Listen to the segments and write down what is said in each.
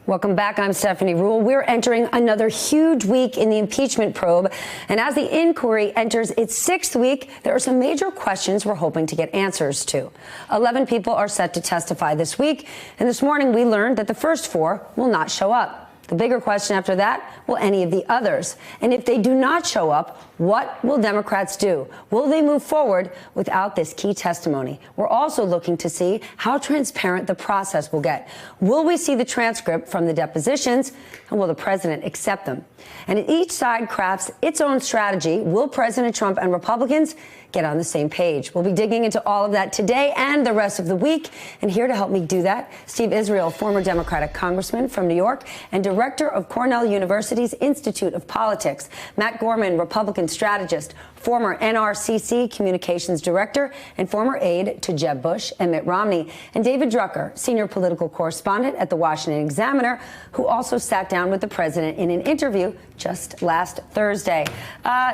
Welcome back. I'm Stephanie Ruhle. We're entering another huge week in the impeachment probe. And as the inquiry enters its sixth week, there are some major questions we're hoping to get answers to. 11 people are set to testify this week. And this morning, we learned that the first 4 will not show up. The bigger question after that, will any of the others? And if they do not show up, what will Democrats do? Will they move forward without this key testimony? We're also looking to see how transparent the process will get. Will we see the transcript from the depositions, and will the president accept them? And each side crafts its own strategy. Will President Trump and Republicans get on the same page? We'll be digging into all of that today and the rest of the week. And here to help me do that, Steve Israel, former Democratic congressman from New York and director of Cornell University's Institute of Politics. Matt Gorman, Republican strategist, former NRCC communications director, and former aide to Jeb Bush and Mitt Romney. And David Drucker, senior political correspondent at the Washington Examiner, who also sat down with the president in an interview just last Thursday.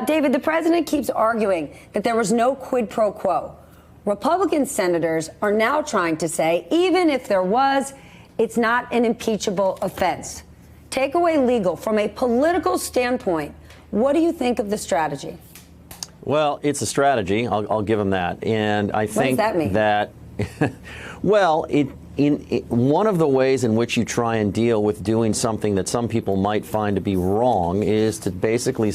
David, the president keeps arguing that there was no quid pro quo. Republican senators are now trying to say, even if there was, it's not an impeachable offense. Take away legal. From a political standpoint, what do you think of the strategy? Well, it's a strategy. I'll give him that. And I think what does that well, one of the ways in which you try and deal with doing something that some people might find to be wrong is to basically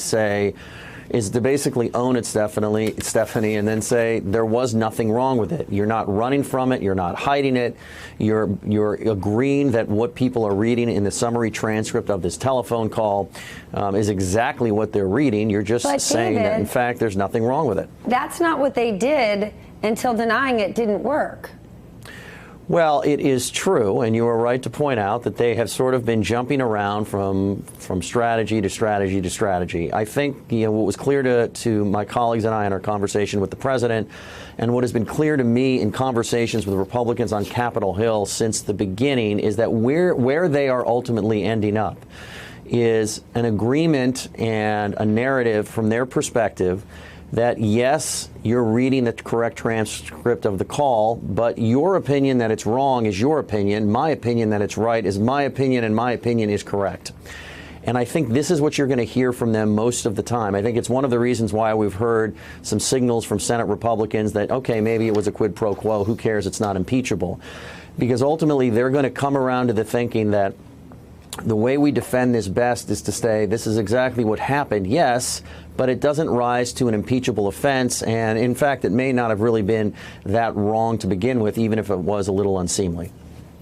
own it, Stephanie, and then say there was nothing wrong with it. You're not running from it. You're not hiding it. You're agreeing that what people are reading in the summary transcript of this telephone call is exactly what they're reading. You're just saying that, in fact, there's nothing wrong with it. That's not what they did until denying it didn't work. Well, it is true, and you are right to point out that they have sort of been jumping around from strategy to strategy to strategy. I think what was clear to my colleagues and I in our conversation with the president, and what has been clear to me in conversations with Republicans on Capitol Hill since the beginning, is that where they are ultimately ending up is an agreement and a narrative from their perspective that, yes, you're reading the correct transcript of the call, but your opinion that it's wrong is your opinion. My opinion that it's right is my opinion, and my opinion is correct. And I think this is what you're going to hear from them most of the time. I think it's one of the reasons why we've heard some signals from Senate Republicans that, okay, maybe it was a quid pro quo. Who cares? It's not impeachable. Because ultimately, they're going to come around to the thinking that the way we defend this best is to say this is exactly what happened, yes, but it doesn't rise to an impeachable offense. And in fact, it may not have really been that wrong to begin with, even if it was a little unseemly.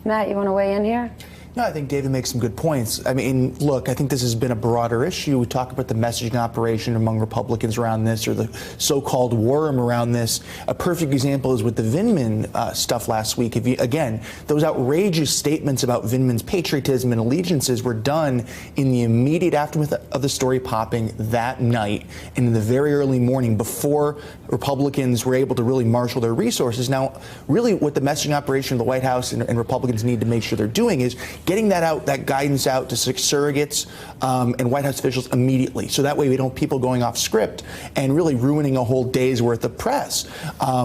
Matt, you want to weigh in here? No, I think David makes some good points. I mean, look, I think this has been a broader issue. We talk about the messaging operation among Republicans around this, or the so-called worm around this. A perfect example is with the Vindman stuff last week. Again, those outrageous statements about Vindman's patriotism and allegiances were done in the immediate aftermath of the story popping that night, and in the very early morning before Republicans were able to really marshal their resources. Now, really what the messaging operation of the White House and Republicans need to make sure they're doing is getting that guidance out to surrogates and White House officials immediately. So that way we don't have people going off script and really ruining a whole day's worth of press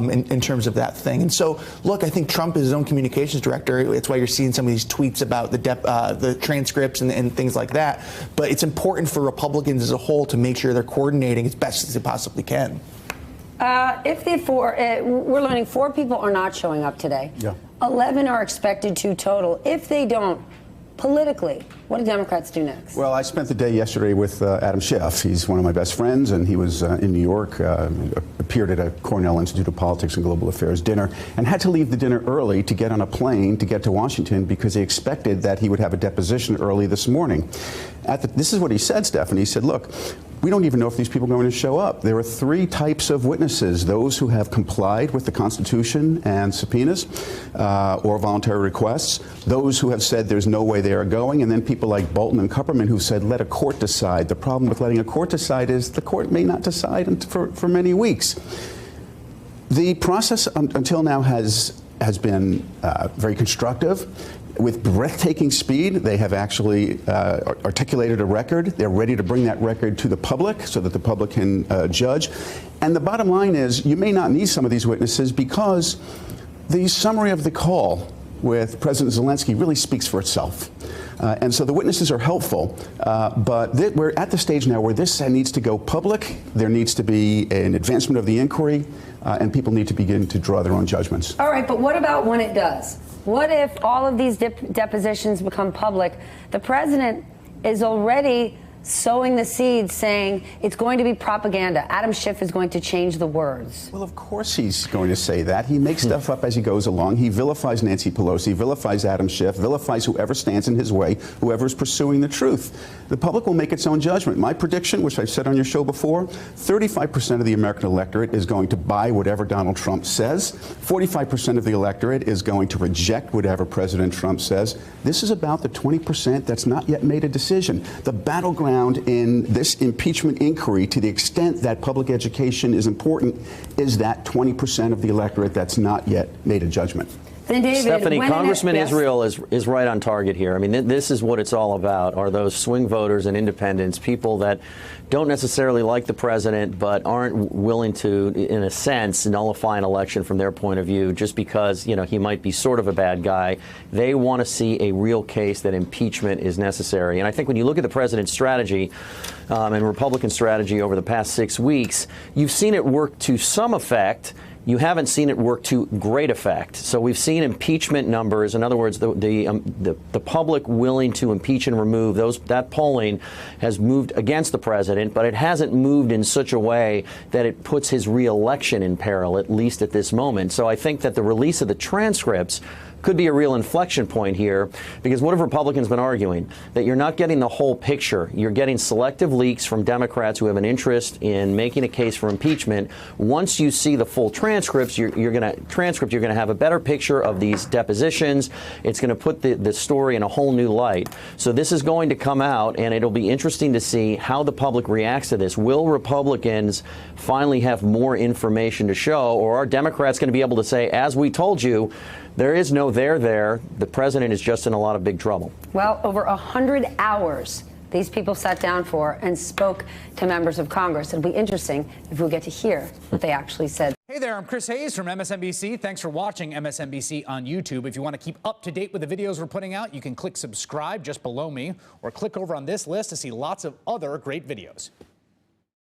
in terms of that thing. And so, look, I think Trump is his own communications director. It's why you're seeing some of these tweets about the transcripts and things like that. But it's important for Republicans as a whole to make sure they're coordinating as best as they possibly can. We're learning 4 people are not showing up today. Yeah. 11 are expected to total. If they don't, politically, what do Democrats do next? Well, I spent the day yesterday with Adam Schiff. He's one of my best friends, and he was in New York, appeared at a Cornell Institute of Politics and Global Affairs dinner, and had to leave the dinner early to get on a plane to get to Washington because he expected that he would have a deposition early this morning. This is what he said, Stephanie. He said, look, we don't even know if these people are going to show up. There are 3 types of witnesses: those who have complied with the Constitution and subpoenas or voluntary requests, those who have said there's no way they are going, and then people like Bolton and Kupperman who said let a court decide. The problem with letting a court decide is the court may not decide for many weeks. The process until now has been very constructive. With breathtaking speed, they have actually articulated a record. They're ready to bring that record to the public so that the public can judge. And the bottom line is you may not need some of these witnesses because the summary of the call with President Zelensky really speaks for itself. And so the witnesses are helpful, but we're at the stage now where this needs to go public. There needs to be an advancement of the inquiry, and people need to begin to draw their own judgments. All right, but what about when it does? What if all of these depositions become public? The president is already sowing the seeds, saying it's going to be propaganda. Adam Schiff is going to change the words. Well, of course he's going to say that. He makes stuff up as he goes along. He vilifies Nancy Pelosi, vilifies Adam Schiff, vilifies whoever stands in his way, whoever is pursuing the truth. The public will make its own judgment. My prediction, which I've said on your show before, 35% of the American electorate is going to buy whatever Donald Trump says. 45% of the electorate is going to reject whatever President Trump says. This is about the 20% that's not yet made a decision. The battleground in this impeachment inquiry, to the extent that public education is important, is that 20% of the electorate that's not yet made a judgment. Then David, Stephanie, Congressman yes. Israel is right on target here. I mean, this is what it's all about, are those swing voters and independents, people that don't necessarily like the president but aren't willing to, in a sense, nullify an election from their point of view just because, you know, he might be sort of a bad guy. They want to see a real case that impeachment is necessary. And I think when you look at the president's strategy and Republican strategy over the past 6 weeks, you've seen it work to some effect. You haven't seen it work to great effect. So we've seen impeachment numbers. In other words, the public willing to impeach and remove that polling has moved against the president, but it hasn't moved in such a way that it puts his reelection in peril, at least at this moment. So I think that the release of the transcripts could be a real inflection point here, because what have Republicans been arguing? That you're not getting the whole picture. You're getting selective leaks from Democrats who have an interest in making a case for impeachment. Once you see the full transcripts, you're going to have a better picture of these depositions. It's going to put the story in a whole new light. So this is going to come out, and it'll be interesting to see how the public reacts to this. Will Republicans finally have more information to show, or are Democrats going to be able to say, as we told you, there is no there. The president is just in a lot of big trouble. Well, over 100 hours these people sat down for and spoke to members of Congress. It'll be interesting if we get to hear what they actually said. Hey there, I'm Chris Hayes from MSNBC. Thanks for watching MSNBC on YouTube. If you want to keep up to date with the videos we're putting out, you can click subscribe just below me, or click over on this list to see lots of other great videos.